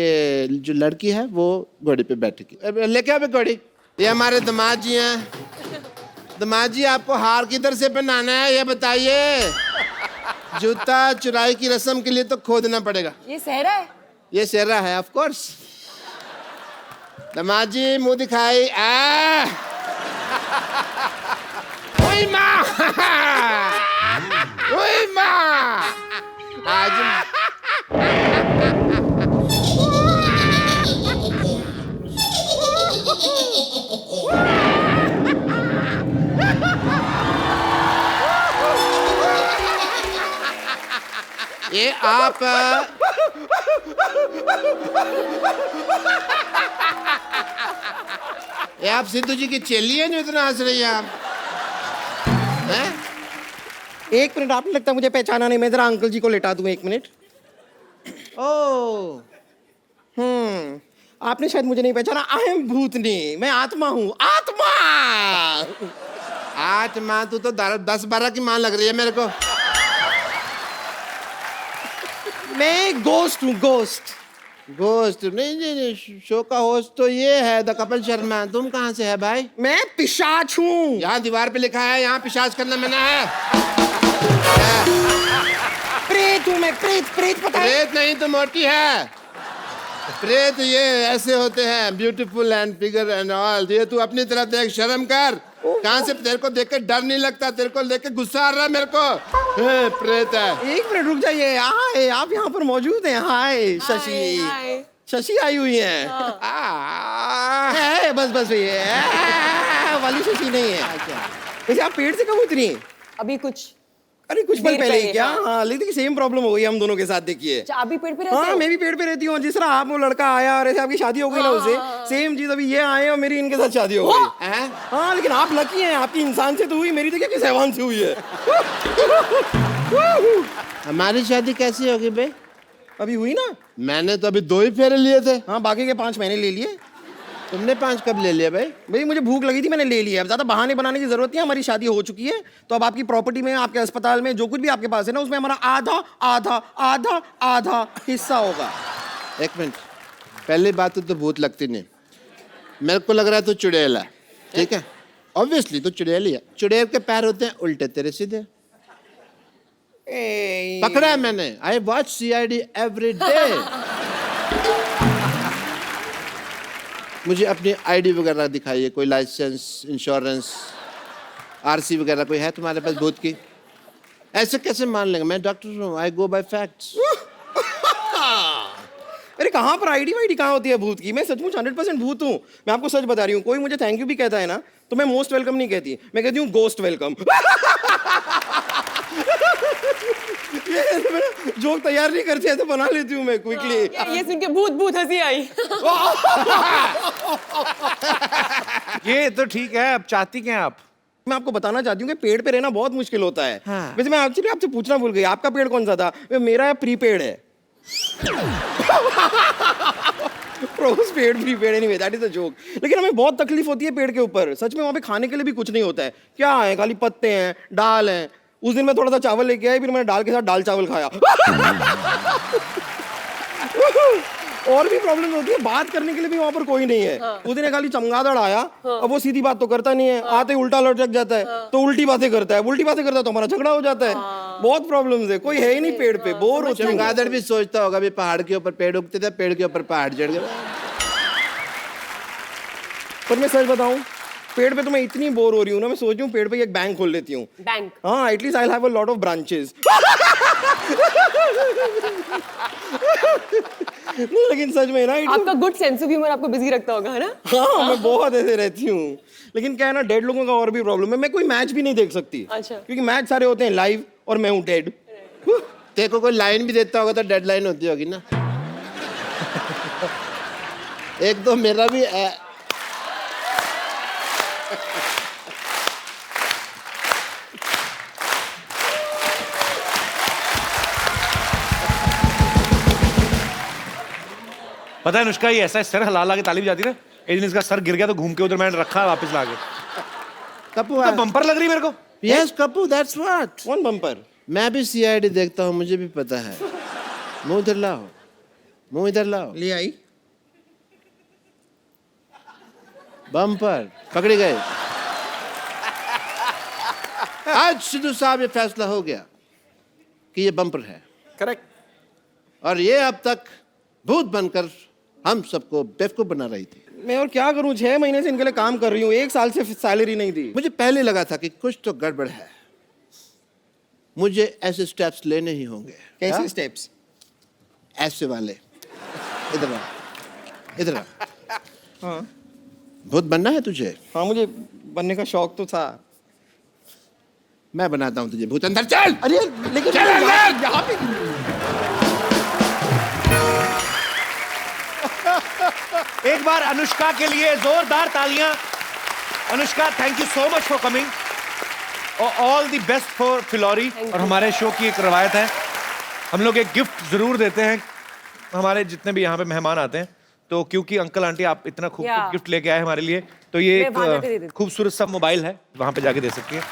जो लड़की है वो घोड़े पे बैठेगी। लेके आओ घोड़ी। ये हमारे दामाद जी हैं। दामाद जी आपको हार किधर से पहनाना है ये बताइए? जूता चुराई की रस्म के लिए तो खोदना पड़ेगा। ये सहरा है? ये सेहरा है, ऑफ कोर्स। दामाद जी मुंह दिखाई। ओए माँ, ओए माँ, आज ये आप सिद्धू जी की चेली है जो इतना हंस रही है आप? हैं? 1 मिनट, आपने लगता है मुझे पहचाना नहीं, मैं जरा अंकल जी को लेटा दूं 1 मिनट। ओ, आपने शायद मुझे नहीं पहचाना, आई एम भूतनी, मैं आत्मा हूँ, आत्मा। आत्मा? तू तो 10-12 की मां लग रही है मेरे को। मैं गोस्ट हूँ, गोस्ट। घोस्ट नहीं नहीं नहीं, शो का होस्ट तो ये है द कपिल शर्मा। तुम कहाँ से है भाई? मैं पिशाच हूँ। यहाँ दीवार पे लिखा है यहाँ पिशाच करना मना है। प्रेत हूँ मैं, प्रेत। प्रेत पता है? प्रेत नहीं तो मोटी है। प्रेत ये ऐसे होते हैं, beautiful and figure and all. ये तू अपनी तरफ देख, शर्म कर। कहाँ से तेरे को देख के डर नहीं लगता? तेरे को देख के गुस्सा आ रहा है मेरे को। प्रेत है। एक मिनट रुक जाइए। हाय, आप यहाँ पर मौजूद हैं? हाय शशि। शशि आई हुई है। है बस बस ये वाली शशि नहीं है। वैसे आप पेड़ से कब उतरी? अभी कुछ अरे कुछ पल देर पहले पहले, क्या? हाँ। हाँ, लेकिन सेम प्रॉब्लम हो गई हम दोनों के साथ। देखिए अच्छा, आप भी पेड़ पे रहते हाँ, हो? मैं भी पेड़ पे रहती हूँ। जिस तरह आप वो लड़का आया और ऐसे आपकी शादी हो गई ना उससे, सेम चीज अभी ये आए और मेरी इनके साथ शादी हो गई। हाँ, लेकिन आप लकी हैं, आपकी इंसान से तो हुई, मेरी देखिए किस हैवान से हुई है। हमारी शादी कैसी होगी बे? अभी हुई ना। मैंने तो अभी 2 ही फेरे लिए थे। हाँ, बाकी के 5 मैंने ले लिए। तुमने 5 कब ले लिया भाई? भाई मुझे भूख लगी थी, मैंने ले लिया। अब ज्यादा बहाने बनाने की जरूरत नहीं है, हमारी शादी हो चुकी है। तो अब आपकी प्रॉपर्टी में, आपके अस्पताल में, जो कुछ भी आपके पास है ना, उसमें हमारा आधा आधा आधा आधा हिस्सा होगा। एक मिनट, पहली बात तो भूत लगती नहीं। मेरे को लग रहा है तो चुड़ैल है। ठीक है, ऑब्वियसली तो चुड़ैल ही है। चुड़ैल के पैर होते हैं उल्टे, तेरे सीधे। पकड़ा है मैंने। I watch CID every day. मुझे अपनी ID वगैरह दिखाइए, कोई लाइसेंस, इंश्योरेंस, RC वगैरह कोई है तुम्हारे पास भूत की? ऐसे कैसे मान लेंगे? मैं डॉक्टर हूँ, आई गो बाय फैक्ट्स। अरे कहाँ पर ID वाईडी कहाँ होती है भूत की? मैं सचमुच 100% भूत हूँ। मैं आपको सच बता रही हूँ। कोई मुझे थैंक यू भी कहता है ना, तो मैं मोस्ट वेलकम नहीं कहती, मैं कहती हूँ गोस्ट वेलकम। जोक तैयार नहीं करती है तो बना लेती हूँ मैं क्विकली। ये सुन के भूत भूत हंसी आई। ये तो ठीक है, अब चाहती क्या हैं आप? मैं आपको बताना चाहती हूँ कि पेड़ पे रहना बहुत मुश्किल होता है। हाँ। वैसे मैं एक्चुअली आपसे पूछना भूल गई, आपका पेड़ कौन सा था? मेरा प्रीपेड है। पेड़ प्रीपेड है, नहीं दैट इज अ जोक। लेकिन हमें बहुत तकलीफ होती है पेड़ के ऊपर। सच में वहाँ पे खाने के लिए भी कुछ नहीं होता है। क्या है? खाली पत्ते हैं, दाल है। उस दिन मैं थोड़ा सा चावल लेके आया, फिर मैंने दाल के साथ दाल चावल खाया। और भी प्रॉब्लम होती है, बात करने के लिए भी वहां पर कोई नहीं है। उस दिन खाली चमगादड़ आया। अब वो सीधी बात तो करता नहीं है, आते ही उल्टा लटक जाता है, तो उल्टी बातें करता है। उल्टी बातें करता है तो हमारा झगड़ा हो जाता है। बहुत प्रॉब्लम्स है, कोई है ही नहीं पेड़ पे, बोर होते हैं। चमगादड़ भी सोचता होगा भी पहाड़ के ऊपर पेड़ उगते थे, पेड़ के ऊपर पहाड़ चढ़ गए। पर मैं सच बताऊं, पेड़ पे तो मैं इतनी बोर हो रही हूँ ना, मैं सोच रही हूँ पेड़ पे एक बैंक खोल लेती हूँ। बैंक? हाँ, at least I have a lot of branches. नहीं, लेकिन सच में ना आपका गुड सेंस ऑफ ह्यूमर आपको बिजी रखता होगा, है ना? हाँ, मैं बहुत ऐसे रहती हूँ। लेकिन क्या है ना, डेड लोगों का और भी प्रॉब्लम है। मैं कोई मैच भी नहीं देख सकती। अच्छा। क्योंकि मैच सारे होते हैं लाइव और मैं हूँ डेड। तेरे को कोई लाइन भी देता होगा तो डेडलाइन होती होगी ना। एक तो मेरा भी पता है अनुष्का, ये ऐसा सर हिला के ताली भी जाती है ना। एक दिन इसका सर गिर गया तो घूम के उधर मैंने रखा वापस ला के। कपूर तो बम्पर लग रही मेरे को। Yes Kapoor, that's what. कौन बम्पर? मैं भी CID देखता हूँ, मुझे भी पता है। मुंह इधर लाओ, मुंह इधर लाओ। ले आई। बम्पर पकड़े गए। आज सिद्धू साहब ये फैसला हो गया कि ये बम्पर है। करेक्ट। और ये अब तक भूत बनकर हम सबको बेवकूफ बना रही थी। मैं और क्या करूं, 6 महीने से इनके लिए काम कर रही हूँ, 1 साल से सैलरी नहीं दी। मुझे पहले लगा था कि कुछ तो गड़बड़ है, मुझे ऐसे स्टेप्स लेने ही होंगे। कैसे स्टेप्स? ऐसे वाले। इधर आ, इधर आ। हाँ भूत बनना है तुझे? हाँ, मुझे बनने का शौक तो था। मैं बनाता हूँ तुझे भूत। अंदर चल। अरे लेकिन चल अंदर। यहाँ पे एक बार अनुष्का के लिए जोरदार तालियां। Anushka, thank you so much for coming और all the best for Phillauri. और हमारे शो की एक रवायत है, हम लोग एक गिफ्ट जरूर देते हैं हमारे जितने भी यहाँ पे मेहमान आते हैं। तो क्योंकि अंकल आंटी आप इतना खूबसूरत गिफ्ट लेके आए हमारे लिए, तो ये एक खूबसूरत सा मोबाइल है, वहां पे जाके दे सकती हैं।